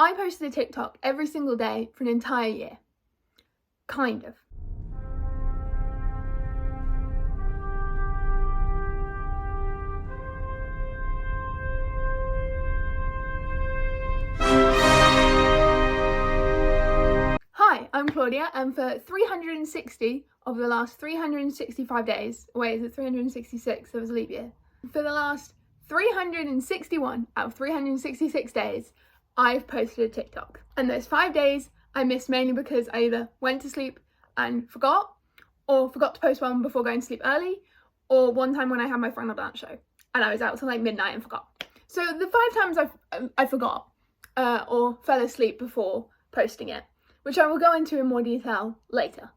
I posted a TikTok every single day for an entire year. Kind of. Hi, I'm Claudia, and for 360 of the last 365 days, wait, is it 366? There was a leap year. For the last 361 out of 366 days, I've posted a TikTok. And those 5 days I missed mainly because I either went to sleep and forgot, or forgot to post one before going to sleep early, or one time when I had my final dance show and I was out till like midnight and forgot. So the 5 times I forgot or fell asleep before posting it, which I will go into in more detail later.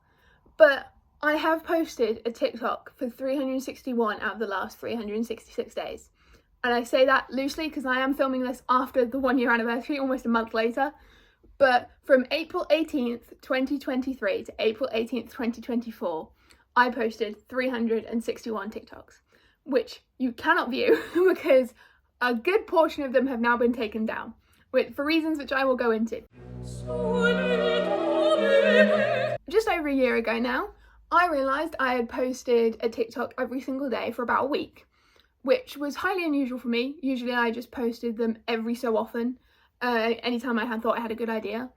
But I have posted a TikTok for 361 out of the last 366 days. And I say that loosely because I am filming this after the 1 year anniversary, almost a month later. But from April 18th, 2023 to April 18th, 2024, I posted 361 TikToks, which you cannot view because a good portion of them have now been taken down, for reasons which I will go into. Just over a year ago now, I realised I had posted a TikTok every single day for about a week, which was highly unusual for me. Usually I just posted them every so often, anytime I thought I had a good idea.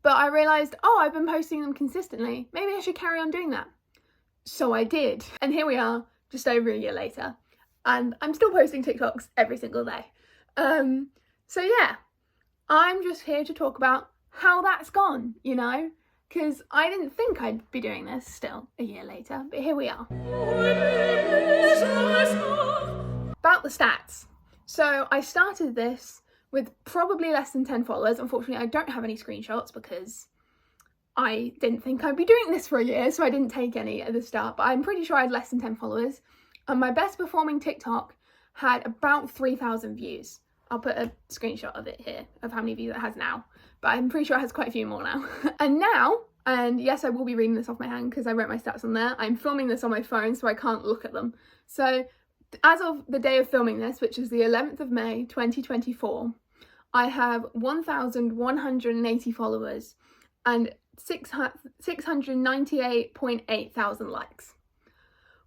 But I realised, I've been posting them consistently. Maybe I should carry on doing that. So I did. And here we are, just over a year later. And I'm still posting TikToks every single day. So yeah, I'm just here to talk about how that's gone, you know? Because I didn't think I'd be doing this still a year later, but here we are. About the stats. So I started this with probably less than 10 followers. Unfortunately, I don't have any screenshots because I didn't think I'd be doing this for a year, so I didn't take any at the start, but I'm pretty sure I had less than 10 followers. And my best performing TikTok had about 3,000 views. I'll put a screenshot of it here, of how many views it has now. But I'm pretty sure it has quite a few more now. And now, and yes, I will be reading this off my hand because I wrote my stats on there. I'm filming this on my phone, so I can't look at them. So as of the day of filming this, which is the 11th of May, 2024, I have 1,180 followers and 698.8 thousand likes,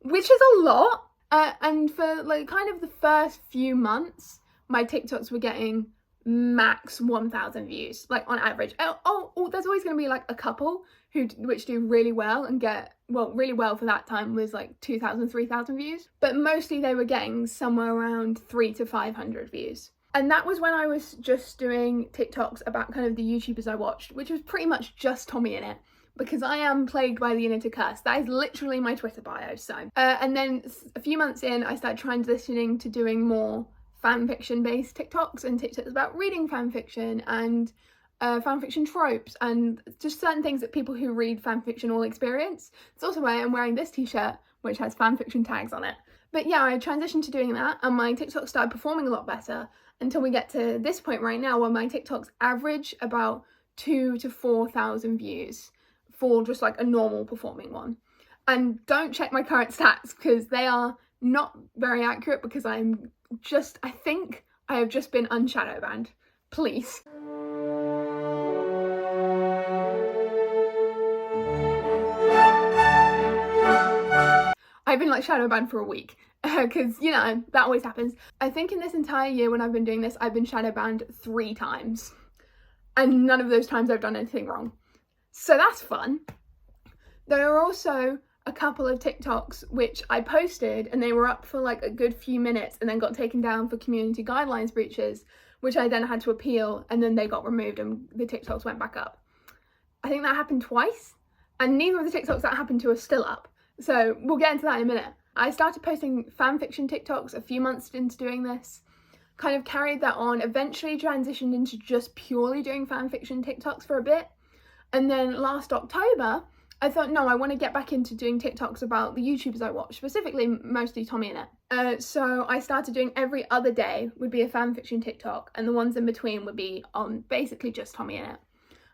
which is a lot. And for like kind of the first few months, my TikToks were getting max 1,000 views, like on average. There's always going to be like a couple which do really well and get, really well for that time was like 2,000, 3,000 views. But mostly they were getting somewhere around 300 to 500 views. And that was when I was just doing TikToks about kind of the YouTubers I watched, which was pretty much just TommyInnit, because I am plagued by the inner curse. That is literally my Twitter bio. So, and then a few months in, I started transitioning to doing more fanfiction based TikToks and TikToks about reading fanfiction and fanfiction tropes and just certain things that people who read fanfiction all experience. It's also why I'm wearing this t-shirt, which has fanfiction tags on it. But yeah, I transitioned to doing that and my TikToks started performing a lot better until we get to this point right now where my TikToks average about 2,000 to 4,000 views for just like a normal performing one. And don't check my current stats because they are not very accurate because I think I have just been unshadow banned. Please. I've been like shadow banned for a week because, you know, that always happens. I think in this entire year when I've been doing this, I've been shadow banned 3 times. And none of those times I've done anything wrong. So that's fun. There are also a couple of TikToks which I posted and they were up for like a good few minutes and then got taken down for community guidelines breaches, which I then had to appeal and then they got removed and the TikToks went back up. I think that happened twice and neither of the TikToks that happened to are still up. So we'll get into that in a minute. I started posting fanfiction TikToks a few months into doing this, kind of carried that on, eventually transitioned into just purely doing fanfiction TikToks for a bit. And then last October, I thought, no, I want to get back into doing TikToks about the YouTubers I watch, specifically mostly TommyInnit. So I started doing every other day would be a fanfiction TikTok and the ones in between would be on basically just TommyInnit.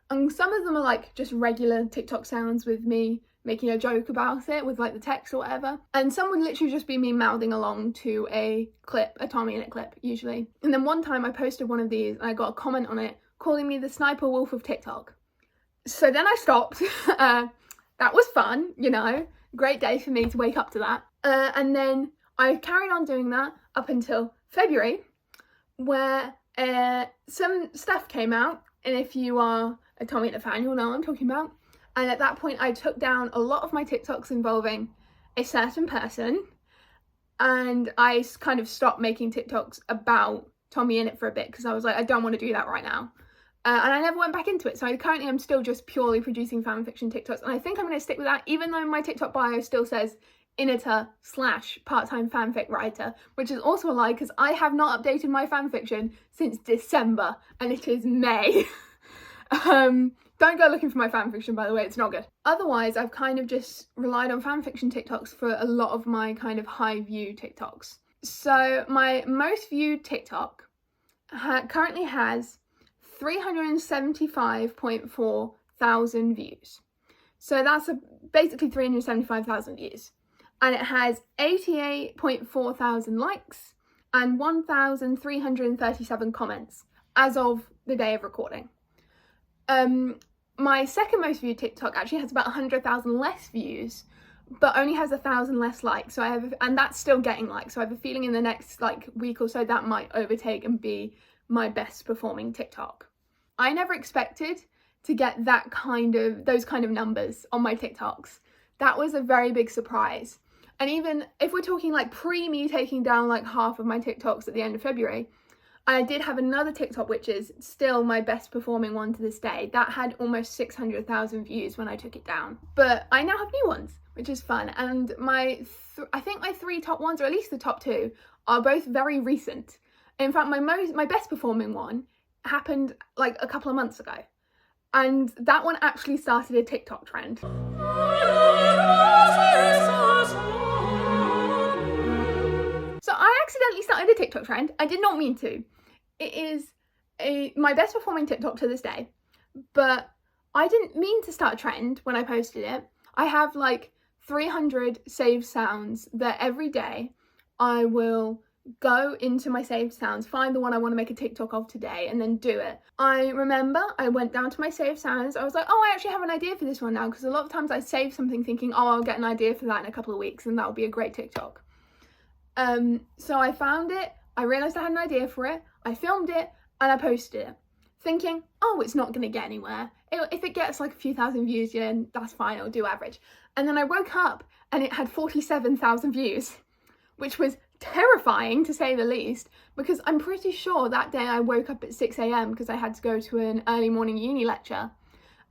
And some of them are like just regular TikTok sounds with me making a joke about it with like the text or whatever. And some would literally just be me mouthing along to a clip, a TommyInnit clip usually. And then one time I posted one of these and I got a comment on it calling me the sniper wolf of TikTok. So then I stopped. That was fun, you know, great day for me to wake up to that. And then I carried on doing that up until February, where some stuff came out. And if you are a Tommy Hitter fan, you'll know what I'm talking about. And at that point, I took down a lot of my TikToks involving a certain person. And I kind of stopped making TikToks about Tommy Innit for a bit because I was like, I don't want to do that right now. And I never went back into it. So currently I'm still just purely producing fanfiction TikToks. And I think I'm going to stick with that, even though my TikTok bio still says Innitter/part-time fanfic writer, which is also a lie because I have not updated my fanfiction since December and it is May. Don't go looking for my fanfiction, by the way, it's not good. Otherwise, I've kind of just relied on fanfiction TikToks for a lot of my kind of high view TikToks. So my most viewed TikTok currently has 375.4 thousand views. So that's basically 375,000 views. And it has 88.4 thousand likes and 1,337 comments as of the day of recording. My second most viewed TikTok actually has about 100,000 less views, but only has 1,000 less likes. So and that's still getting likes. So I have a feeling in the next week or so that might overtake and be my best performing TikTok. I never expected to get those kind of numbers on my TikToks. That was a very big surprise. And even if we're talking pre me taking down half of my TikToks at the end of February, I did have another TikTok, which is still my best performing one to this day. That had almost 600,000 views when I took it down. But I now have new ones, which is fun. And I think my three top ones, or at least the top two, are both very recent. In fact, my best performing one happened a couple of months ago. And that one actually started a TikTok trend. So I accidentally started a TikTok trend. I did not mean to. It is my best performing TikTok to this day, but I didn't mean to start a trend when I posted it. I have 300 saved sounds that every day I will go into my saved sounds, find the one I want to make a TikTok of today, and then do it. I remember I went down to my saved sounds. I was like, oh, I actually have an idea for this one now, because a lot of times I save something thinking, oh, I'll get an idea for that in a couple of weeks and that'll be a great TikTok. So I found it, I realised I had an idea for it, I filmed it, and I posted it, thinking, oh, it's not going to get anywhere. If it gets a few thousand views, then that's fine, it'll do average. And then I woke up and it had 47,000 views, which was terrifying to say the least, because I'm pretty sure that day I woke up at 6 a.m. because I had to go to an early morning uni lecture.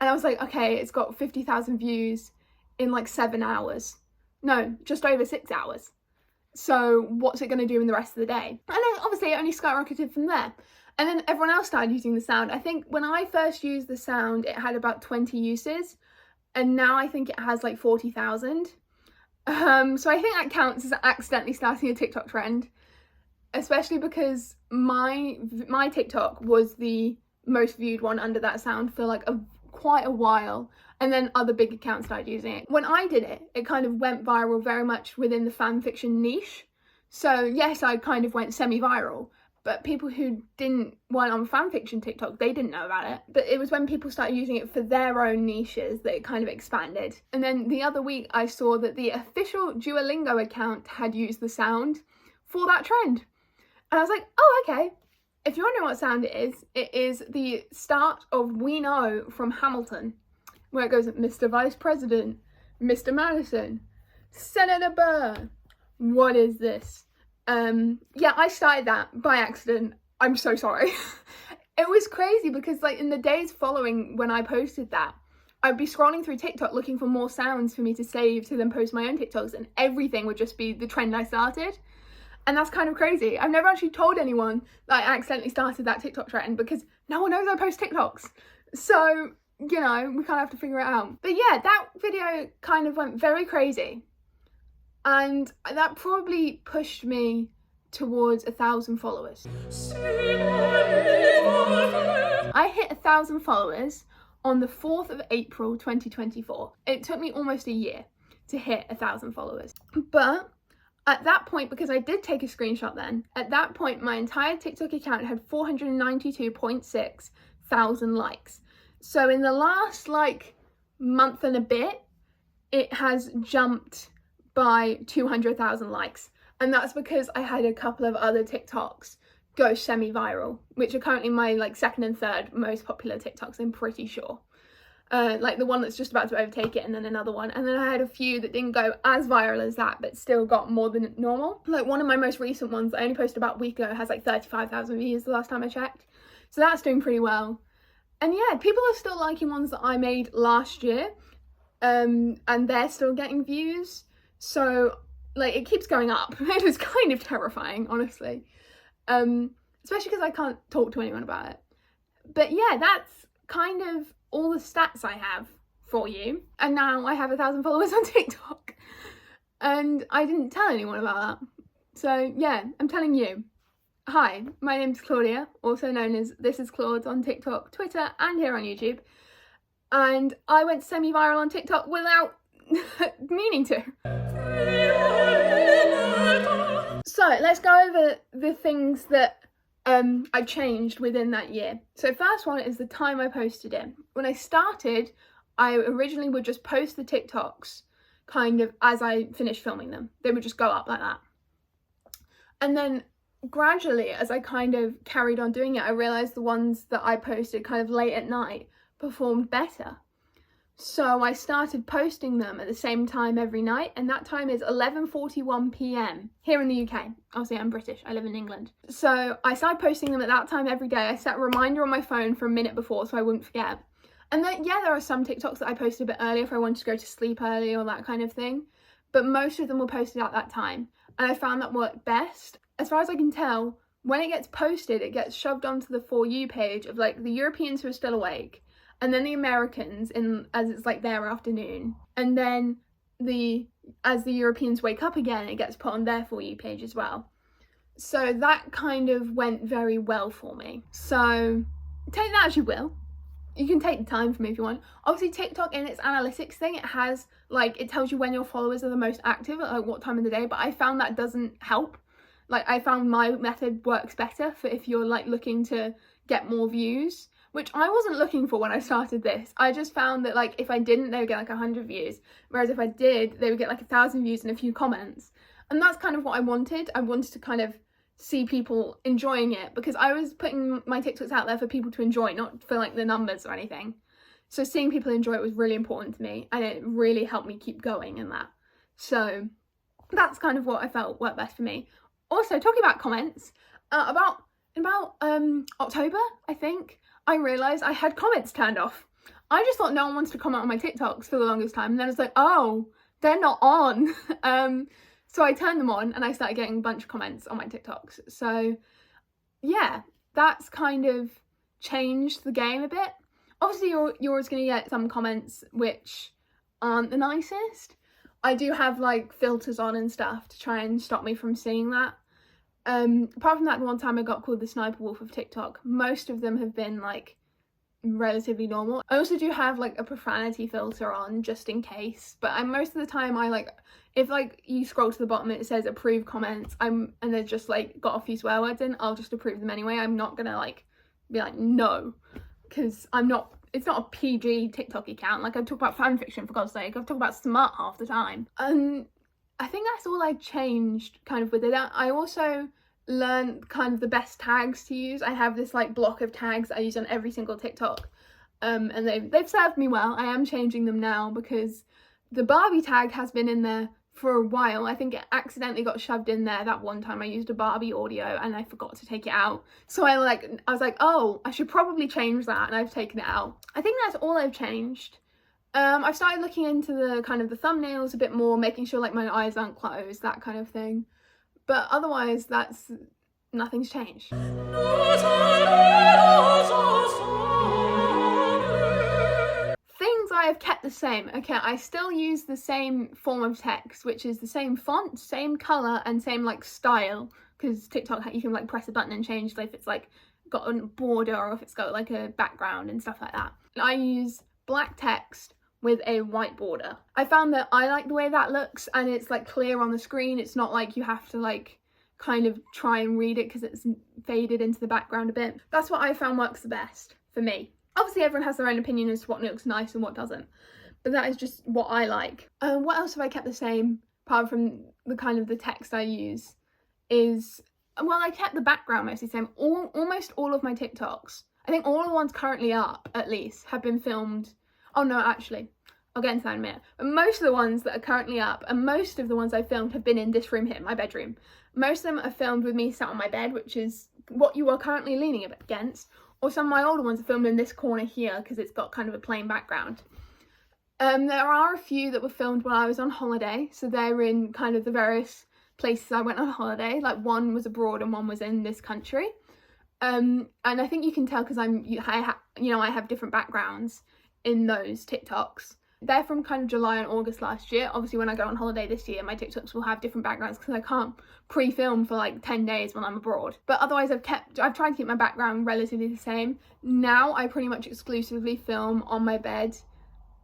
And I was like, okay, it's got 50,000 views in 7 hours. No, just over 6 hours. So what's it going to do in the rest of the day? And then obviously it only skyrocketed from there. And then everyone else started using the sound. I think when I first used the sound, it had about 20 uses. And now I think it has 40,000. So I think that counts as accidentally starting a TikTok trend, especially because my TikTok was the most viewed one under that sound for quite a while, and then other big accounts started using it. When I did it, it kind of went viral very much within the fanfiction niche. So yes, I kind of went semi-viral, but people who weren't on fanfiction TikTok, they didn't know about it. But it was when people started using it for their own niches that it kind of expanded. And then the other week I saw that the official Duolingo account had used the sound for that trend. And I was like, oh, okay. If you wonder what sound it is the start of We Know from Hamilton, where it goes, Mr. Vice President, Mr. Madison, Senator Burr, what is this? Yeah, I started that by accident. I'm so sorry. It was crazy because in the days following when I posted that, I'd be scrolling through TikTok looking for more sounds for me to save to then post my own TikToks, and everything would just be the trend I started. And that's kind of crazy. I've never actually told anyone that I accidentally started that TikTok trend because no one knows I post TikToks. So, we kind of have to figure it out. But yeah, that video kind of went very crazy. And that probably pushed me towards 1,000 followers. I hit 1,000 followers on the 4th of April 2024. It took me almost a year to hit 1,000 followers. But at that point, because I did take a screenshot then, at that point my entire TikTok account had 492.6 200,000 likes. So in the last like month and a bit, it has jumped by 200,000 likes. And that's because I had a couple of other TikToks go semi-viral, which are currently my like second and third most popular TikToks, I'm pretty sure. Like the one that's just about to overtake it, and then another one. And then I had a few that didn't go as viral as that, but still got more than normal. Like one of my most recent ones I only posted about a week ago has like 35,000 views the last time I checked. So that's doing pretty well. And yeah, people are still liking ones that I made last year. And they're still getting views. So like it keeps going up. It was kind of terrifying, honestly. Especially because I can't talk to anyone about it. But yeah, that's kind of all the stats I have for you. And now I have 1,000 followers on TikTok. And I didn't tell anyone about that. So yeah, I'm telling you. Hi, my name's Claudia, also known as This Is Claude on TikTok, Twitter, and here on YouTube. And I went semi-viral on TikTok without meaning to. So let's go over the things that I changed within that year. So first one is the time I posted it. When I started, I originally would just post the TikToks kind of as I finished filming them. They would just go up like that. And then gradually, as I kind of carried on doing it, I realised the ones that I posted kind of late at night performed better. So I started posting them at the same time every night, and that time is 11:41 p.m. here in the UK. Obviously I'm British, I live in England. So I started posting them at that time every day. I set a reminder on my phone for a minute before so I wouldn't forget. And then yeah, there are some TikToks that I posted a bit earlier if I wanted to go to sleep early or that kind of thing, but most of them were posted at that time, and I found that worked best. As far as I can tell, when it gets posted, it gets shoved onto the For You page of like the Europeans who are still awake, and then the Americans as it's like their afternoon, and then as the Europeans wake up again, it gets put on their For You page as well. So that kind of went very well for me. So take that as you will. You can take the time from me if you want. Obviously TikTok in its analytics thing, it has like, it tells you when your followers are the most active at like what time of the day, but I found that doesn't help. Like I found my method works better for if you're like looking to get more views, which I wasn't looking for when I started this. I just found that like if I didn't, they would get like 100 views, whereas if I did, they would get like 1,000 views and a few comments. And that's kind of what I wanted. I wanted to kind of see people enjoying it, because I was putting my TikToks out there for people to enjoy, not for like the numbers or anything. So seeing people enjoy it was really important to me, and it really helped me keep going in that. So that's kind of what I felt worked best for me. Also, talking about comments, about October, I think, I realised I had comments turned off. I just thought no one wants to comment on my TikToks for the longest time, and then it's like, oh, they're not on. So I turned them on and I started getting a bunch of comments on my TikToks. So yeah, that's kind of changed the game a bit. Obviously you're always going to get some comments which aren't the nicest. I do have like filters on and stuff to try and stop me from seeing that. Apart from that one time I got called the Sniper Wolf of TikTok, most of them have been like relatively normal. I also do have like a profanity filter on just in case, but most of the time I like, if like you scroll to the bottom and it says approve comments, and they're just like got a few swear words in, I'll just approve them anyway. I'm not gonna like be like no, because it's not a PG TikTok account. Like I talk about fan fiction, for God's sake. I talk about smut half the time. And I think that's all I changed kind of with it. I also learned kind of the best tags to use. I have this like block of tags I use on every single TikTok, and they've served me well. I am changing them now because the Barbie tag has been in there for a while. I think it accidentally got shoved in there that one time I used a Barbie audio and I forgot to take it out. So I was like, oh, I should probably change that, and I've taken it out. I think that's all I've changed. I've started looking into the kind of the thumbnails a bit more, making sure like my eyes aren't closed, that kind of thing. But otherwise, nothing's changed. Things I have kept the same. Okay, I still use the same form of text, which is the same font, same colour, and same like style, because TikTok, you can like press a button and change if it's like got a border or if it's got like a background and stuff like that. I use black text with a white border. I found that I like the way that looks, and it's like clear on the screen. It's not like you have to like kind of try and read it because it's faded into the background a bit. That's what I found works the best for me. Obviously everyone has their own opinion as to what looks nice and what doesn't, but that is just what I like. What else have I kept the same, apart from the kind of the text I use, is, well, I kept the background mostly the same. Almost all of my TikToks, I think all the ones currently up at least, have been filmed. Oh no, actually, I'll get into that in a minute. But most of the ones that are currently up, and most of the ones I've filmed, have been in this room here, my bedroom. Most of them are filmed with me sat on my bed, which is what you are currently leaning against. Or some of my older ones are filmed in this corner here because it's got kind of a plain background. There are a few that were filmed while I was on holiday, so they're in kind of the various places I went on holiday. Like one was abroad and one was in this country. And I think you can tell because I have different backgrounds in those TikToks. They're from kind of July and August last year. Obviously when I go on holiday this year, my TikToks will have different backgrounds because I can't pre-film for like 10 days when I'm abroad. But otherwise I've tried to keep my background relatively the same. Now I pretty much exclusively film on my bed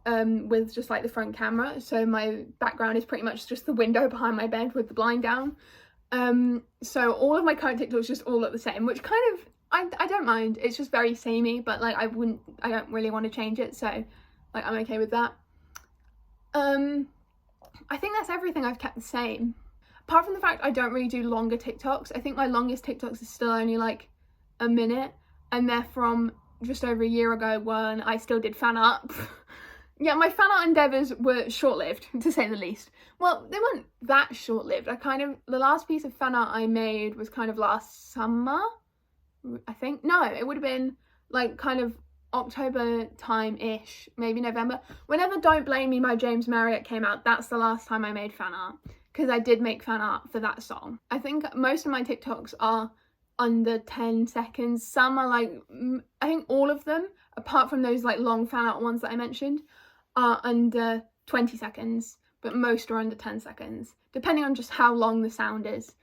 with just like the front camera. So my background is pretty much just the window behind my bed with the blind down. So all of my current TikToks just all look the same, which kind of, I don't mind. It's just very samey, but like I don't really want to change it. So like I'm okay with that. I think that's everything I've kept the same. Apart from the fact I don't really do longer TikToks. I think my longest TikToks are still only like a minute, and they're from just over a year ago when I still did fan art. Yeah, my fan art endeavours were short-lived, to say the least. Well, they weren't that short-lived. The last piece of fan art I made was kind of last summer, I think. No, it would have been like kind of October time-ish, maybe November. Whenever Don't Blame Me by James Marriott came out, that's the last time I made fan art, because I did make fan art for that song. I think most of my TikToks are under 10 seconds. Some are like, I think all of them, apart from those like long fan art ones that I mentioned, are under 20 seconds, but most are under 10 seconds, depending on just how long the sound is.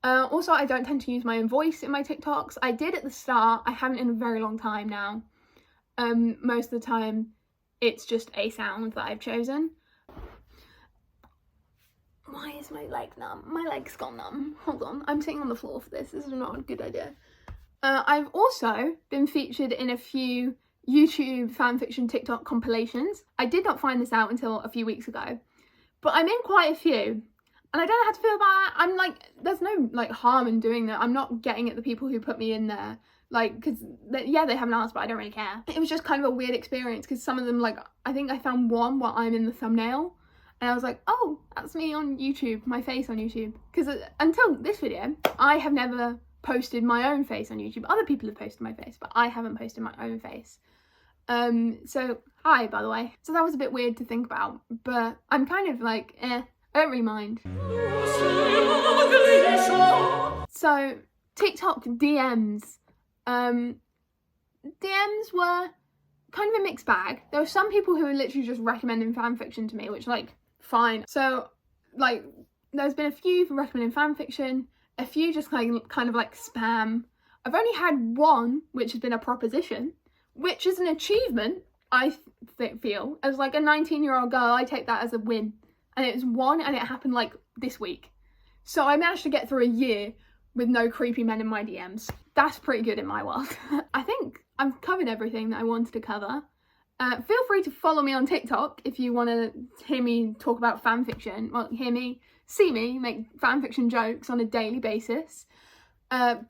Also, I don't tend to use my own voice in my TikToks. I did at the start, I haven't in a very long time now. Most of the time it's just a sound that I've chosen. Why is my leg numb? My leg's gone numb. Hold on, I'm sitting on the floor for this. This is not a good idea. I've also been featured in a few YouTube fanfiction TikTok compilations. I did not find this out until a few weeks ago, but I'm in quite a few, and I don't know how to feel about that. I'm like, there's no like harm in doing that. I'm not getting at the people who put me in there, like, because yeah, they haven't asked, but I don't really care. It was just kind of a weird experience because some of them, like, I think I found one where I'm in the thumbnail, and I was like, oh, that's me on YouTube, my face on YouTube. Because until this video, I have never posted my own face on YouTube. Other people have posted my face, but I haven't posted my own face. So hi, by the way. So that was a bit weird to think about, but I'm kind of like, I don't really mind. So TikTok DMs. DMs were kind of a mixed bag. There were some people who were literally just recommending fanfiction to me, which, like, fine. So like there's been a few for recommending fanfiction, a few just like kind of like spam. I've only had one which has been a proposition, which is an achievement. I feel as like a 19-year-old girl, I take that as a win, and it was one, and it happened like this week. So I managed to get through a year with no creepy men in my DMs. That's pretty good in my world. I think I've covered everything that I wanted to cover. Feel free to follow me on TikTok if you want to hear me talk about fanfiction. Well, see me make fanfiction jokes on a daily basis.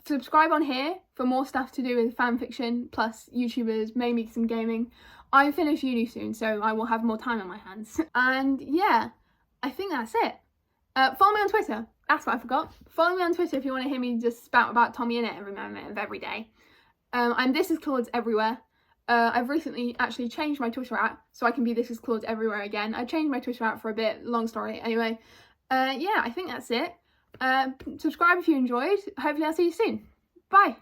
Subscribe on here for more stuff to do with fanfiction, plus YouTubers, maybe some gaming. I finish uni soon, so I will have more time on my hands. And yeah, I think that's it. Follow me on Twitter. That's what I forgot. Follow me on Twitter if you want to hear me just spout about Tommy Innit every moment of every day. And This Is Claudes everywhere. I've recently actually changed my Twitter app so I can be This Is Claudes everywhere again. I changed my Twitter app for a bit, long story. Anyway, yeah, I think that's it. Subscribe if you enjoyed. Hopefully I'll see you soon. Bye.